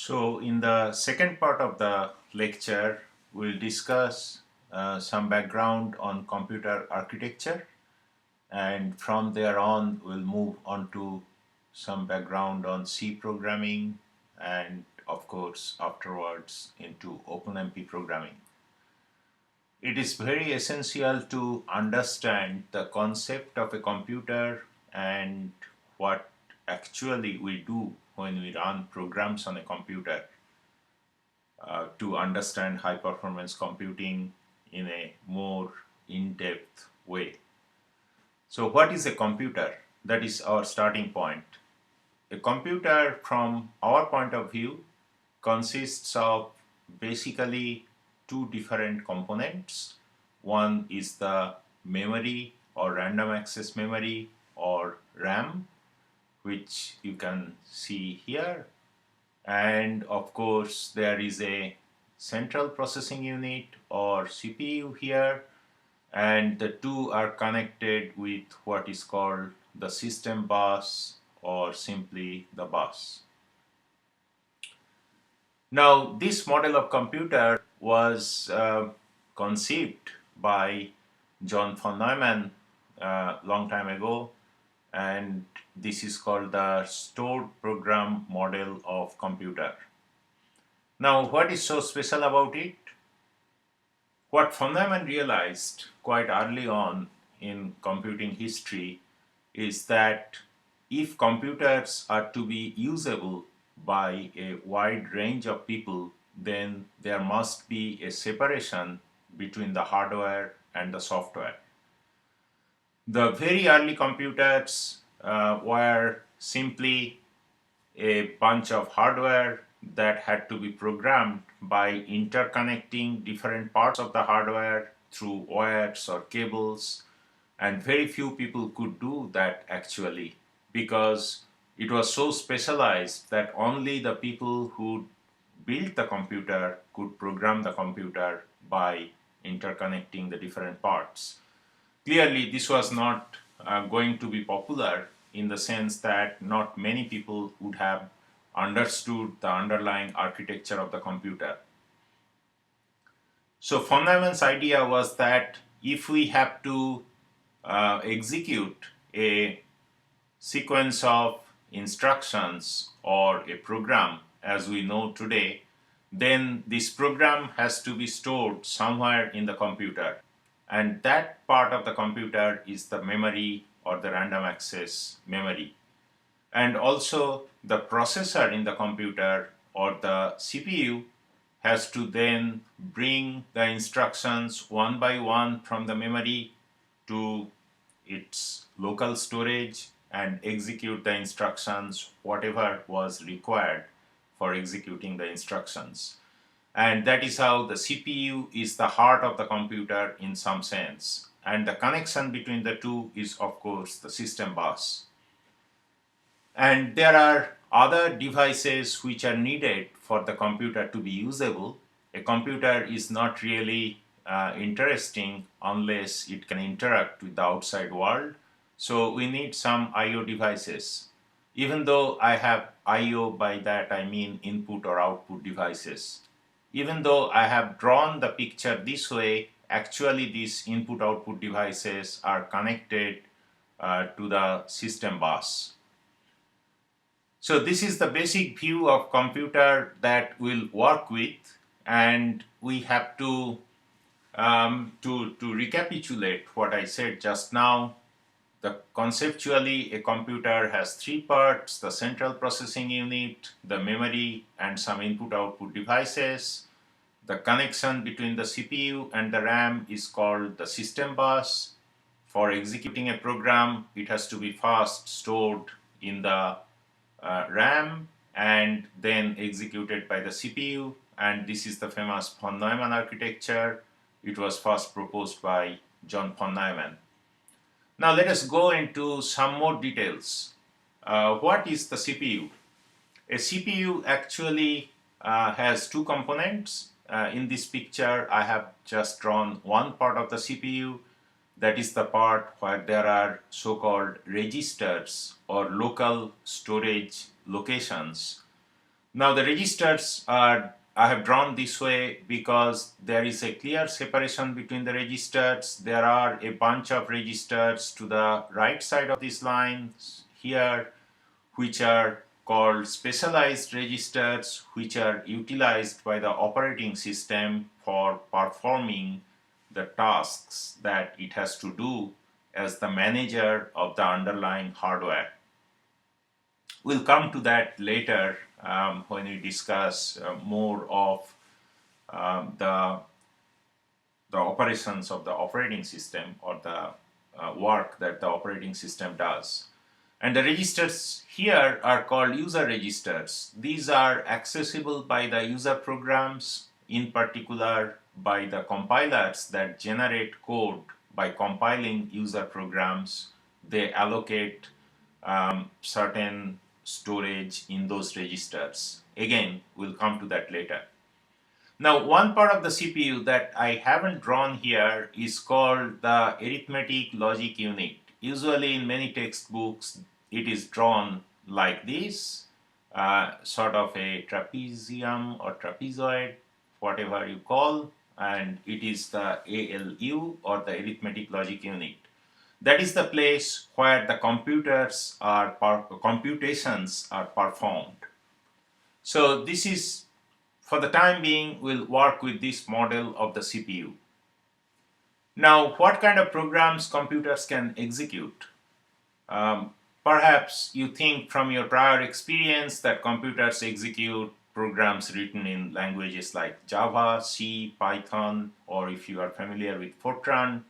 So in the second part of the lecture, we'll discuss some background on computer architecture, and from there on we'll move on to some background on C programming, and of course afterwards into OpenMP programming. It is very essential to understand the concept of a computer and what actually we do when we run programs on a computer to understand high performance computing in a more in-depth way. So what is a computer? That is our starting point. A computer from our point of view consists of basically two different components. One is the memory or random access memory or RAM, which you can see here. And of course, there is a central processing unit or CPU here, and the two are connected with what is called the system bus or simply the bus. Now, this model of computer was conceived by John von Neumann long time ago, and this is called the stored program model of computer. Now, what is so special about it? What von Neumann realized quite early on in computing history is that if computers are to be usable by a wide range of people, then there must be a separation between the hardware and the software. The very early computers were simply a bunch of hardware that had to be programmed by interconnecting different parts of the hardware through wires or cables, and very few people could do that actually, because it was so specialized that only the people who built the computer could program the computer by interconnecting the different parts. Clearly, this was not going to be popular in the sense that not many people would have understood the underlying architecture of the computer. So von Neumann's idea was that if we have to execute a sequence of instructions or a program as we know today, then this program has to be stored somewhere in the computer. And that part of the computer is the memory or the random access memory. And also the processor in the computer or the CPU has to then bring the instructions one by one from the memory to its local storage and execute the instructions whatever was required for executing the instructions. And that is how the CPU is the heart of the computer in some sense. And the connection between the two is, of course, the system bus. And there are other devices which are needed for the computer to be usable. A computer is not really interesting unless it can interact with the outside world. So we need some I/O devices. Even though I have I/O, by that I mean input or output devices. Even though I have drawn the picture this way, actually these input-output devices are connected to the system bus. So this is the basic view of computer that we'll work with, and we have to recapitulate what I said just now. Conceptually, a computer has three parts: the central processing unit, the memory, and some input-output devices. The connection between the CPU and the RAM is called the system bus. For executing a program, it has to be first stored in the RAM and then executed by the CPU. And this is the famous von Neumann architecture. It was first proposed by John von Neumann. Now let us go into some more details. What is the CPU? A CPU actually has two components. In this picture, I have just drawn one part of the CPU. That is the part where there are so-called registers or local storage locations. Now the registers are, I have drawn this way because there is a clear separation between the registers. There are a bunch of registers to the right side of these lines here, which are called specialized registers, which are utilized by the operating system for performing the tasks that it has to do as the manager of the underlying hardware. We'll come to that later when we discuss more of the operations of the operating system, or the work that the operating system does. And the registers here are called user registers. These are accessible by the user programs, in particular by the compilers that generate code by compiling user programs. They allocate certain storage in those registers. Again, we'll come to that later. Now, one part of the CPU that I haven't drawn here is called the arithmetic logic unit. Usually in many textbooks, it is drawn like this, sort of a trapezium or trapezoid, whatever you call, and it is the ALU, or the arithmetic logic unit. That is the place where the computations are performed. So this is, for the time being, we'll work with this model of the CPU. Now, what kind of programs computers can execute? Perhaps you think from your prior experience that computers execute programs written in languages like Java, C, Python, or if you are familiar with Fortran.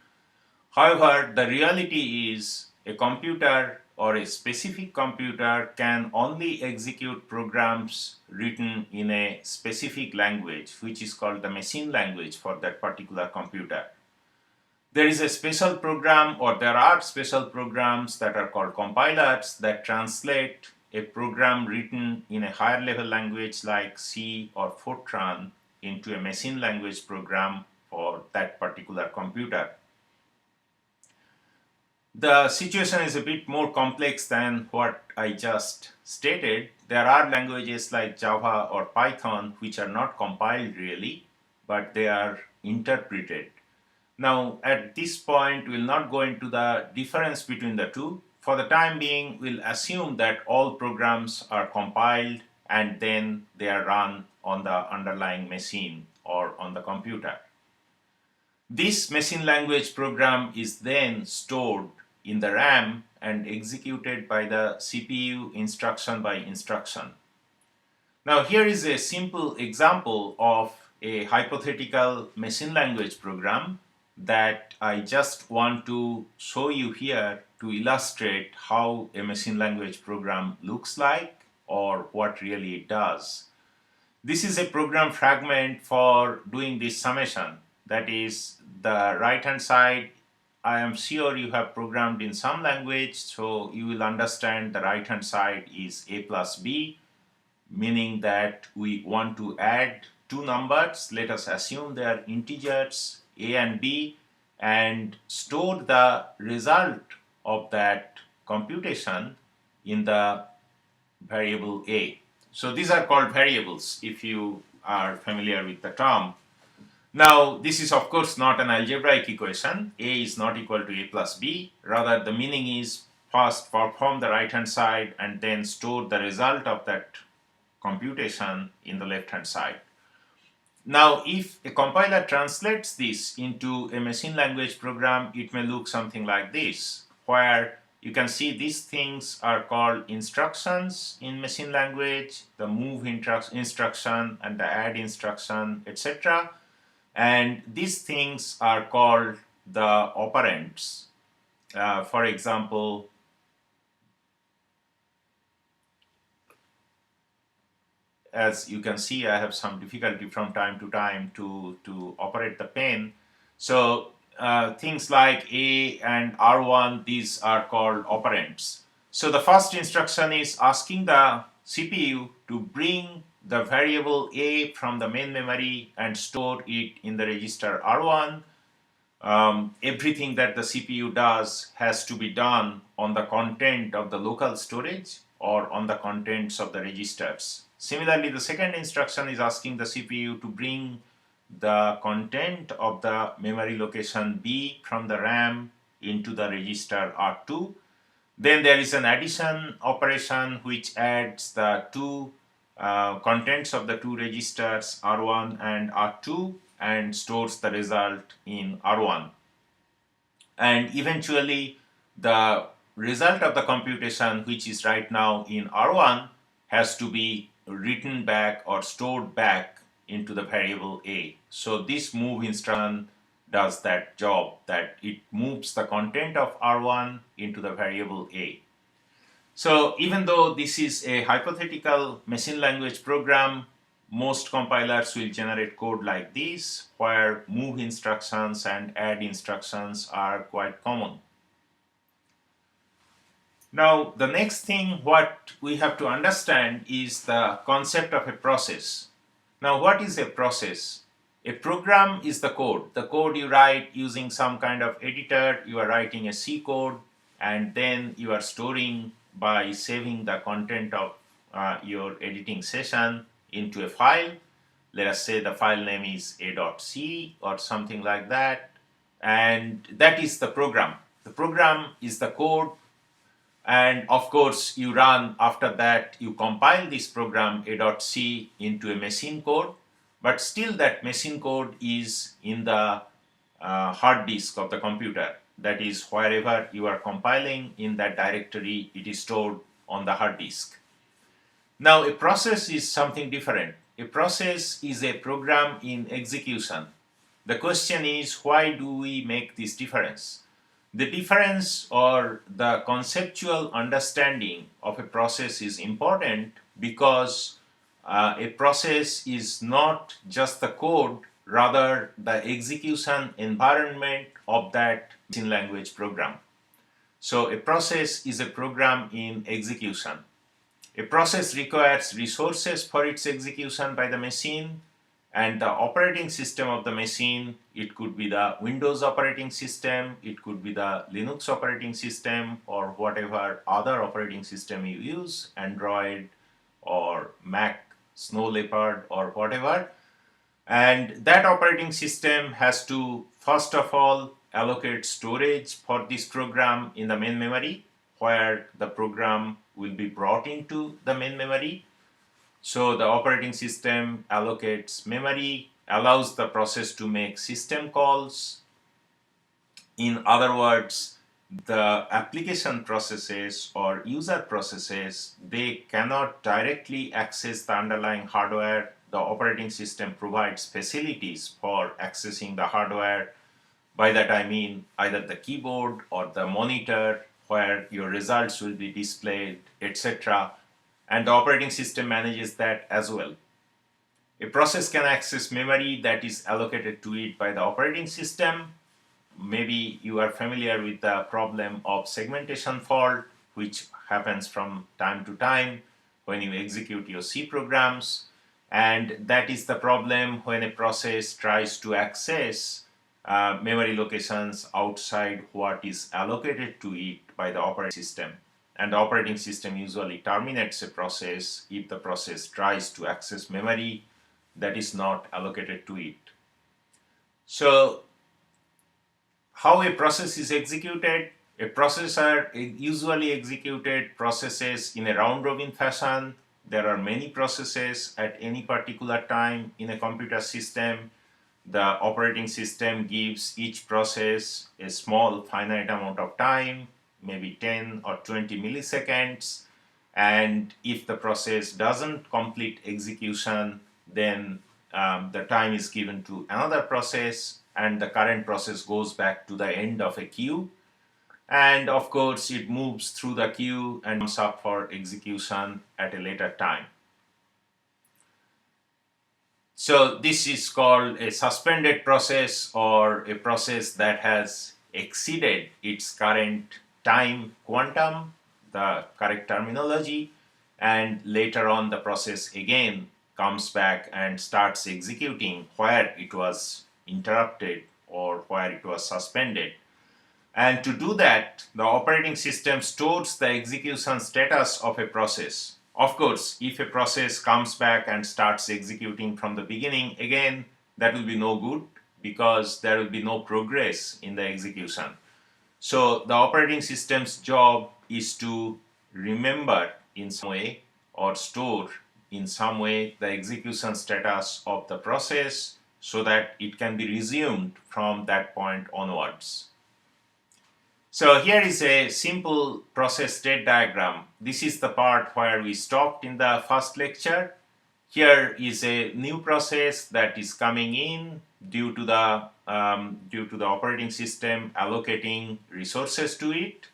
However, the reality is a computer, or a specific computer, can only execute programs written in a specific language, which is called the machine language for that particular computer. There is a special program, or there are special programs that are called compilers, that translate a program written in a higher level language like C or Fortran into a machine language program for that particular computer. The situation is a bit more complex than what I just stated. There are languages like Java or Python which are not compiled really, but they are interpreted. Now, at this point, we'll not go into the difference between the two. For the time being, we'll assume that all programs are compiled and then they are run on the underlying machine or on the computer. This machine language program is then stored in the RAM and executed by the CPU instruction by instruction. Now, here is a simple example of a hypothetical machine language program that I just want to show you here to illustrate how a machine language program looks like, or what really it does. This is a program fragment for doing this summation. That is, the right hand side, I am sure you have programmed in some language, so you will understand the right hand side is a plus b, meaning that we want to add two numbers. Let us assume they are integers a and b, and store the result of that computation in the variable a. So these are called variables, if you are familiar with the term. Now, this is of course not an algebraic equation. A is not equal to a plus b. Rather, the meaning is first perform the right hand side and then store the result of that computation in the left hand side. Now, if a compiler translates this into a machine language program, it may look something like this, where you can see these things are called instructions in machine language, the move instruction and the add instruction, etc. And these things are called the operands. For example, as you can see, I have some difficulty from time to time to operate the pen. So things like A and R1, these are called operands. So the first instruction is asking the CPU to bring the variable A from the main memory and store it in the register R1. Everything that the CPU does has to be done on the content of the local storage or on the contents of the registers. Similarly, the second instruction is asking the CPU to bring the content of the memory location B from the RAM into the register R2. Then there is an addition operation which adds the two contents of the two registers R1 and R2 and stores the result in R1. And eventually the result of the computation, which is right now in R1, has to be written back or stored back into the variable A. So this move instruction does that job, that it moves the content of R1 into the variable A. So even though this is a hypothetical machine language program, most compilers will generate code like this, where move instructions and add instructions are quite common. Now, the next thing what we have to understand is the concept of a process. Now, what is a process? A program is the code. The code you write using some kind of editor. You are writing a C code, and then you are storing by saving the content of your editing session into a file. Let us say the file name is a.c or something like that, and that is the program. The program is the code, and of course you run, after that you compile this program a.c into a machine code, but still that machine code is in the hard disk of the computer. That is, wherever you are compiling in that directory, it is stored on the hard disk. Now, a process is something different. A process is a program in execution. The question is, why do we make this difference? The difference or the conceptual understanding of a process is important because a process is not just the code, rather the execution environment of that machine language program. So a process is a program in execution. A process requires resources for its execution by the machine, and the operating system of the machine, it could be the Windows operating system, it could be the Linux operating system, or whatever other operating system you use, Android or Mac, Snow Leopard or whatever. And that operating system has to first of all allocate storage for this program in the main memory, where the program will be brought into the main memory. So the operating system allocates memory, allows the process to make system calls. In other words, the application processes or user processes, they cannot directly access the underlying hardware. The operating system provides facilities for accessing the hardware. By that I mean either the keyboard or the monitor where your results will be displayed, etc. And the operating system manages that as well. A process can access memory that is allocated to it by the operating system. Maybe you are familiar with the problem of segmentation fault, which happens from time to time when you execute your C programs. And that is the problem when a process tries to access memory locations outside what is allocated to it by the operating system. And the operating system usually terminates a process if the process tries to access memory that is not allocated to it. So, how a process is executed? A processor usually executed processes in a round-robin fashion. There are many processes at any particular time in a computer system. The operating system gives each process a small finite amount of time, maybe 10 or 20 milliseconds, and if the process doesn't complete execution, then the time is given to another process, and the current process goes back to the end of a queue, and of course it moves through the queue and comes up for execution at a later time. So this is called a suspended process, or a process that has exceeded its current time quantum, the correct terminology, and later on the process again comes back and starts executing where it was interrupted or where it was suspended. And to do that, the operating system stores the execution status of a process. Of course, if a process comes back and starts executing from the beginning, again, that will be no good because there will be no progress in the execution. So the operating system's job is to remember in some way or store in some way the execution status of the process so that it can be resumed from that point onwards. So here is a simple process state diagram. This is the part where we stopped in the first lecture. Here is a new process that is coming in due to the operating system allocating resources to it.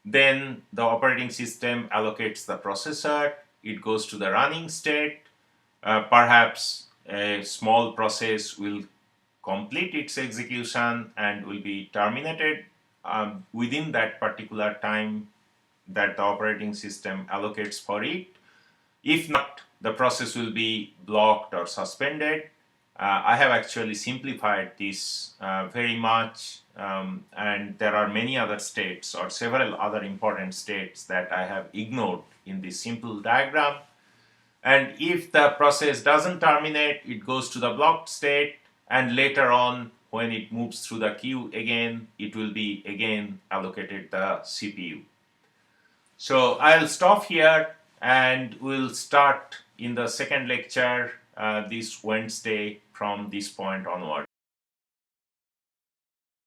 Then the operating system allocates the processor. It goes to the running state. Perhaps a small process will complete its execution and will be terminated within that particular time that the operating system allocates for it. If not, the process will be blocked or suspended. I have actually simplified this very much, and there are many other states or several other important states that I have ignored in this simple diagram. And if the process doesn't terminate, it goes to the blocked state, and later on, when it moves through the queue again, it will be again allocated the CPU. So I'll stop here and we'll start in the second lecture this Wednesday from this point onward.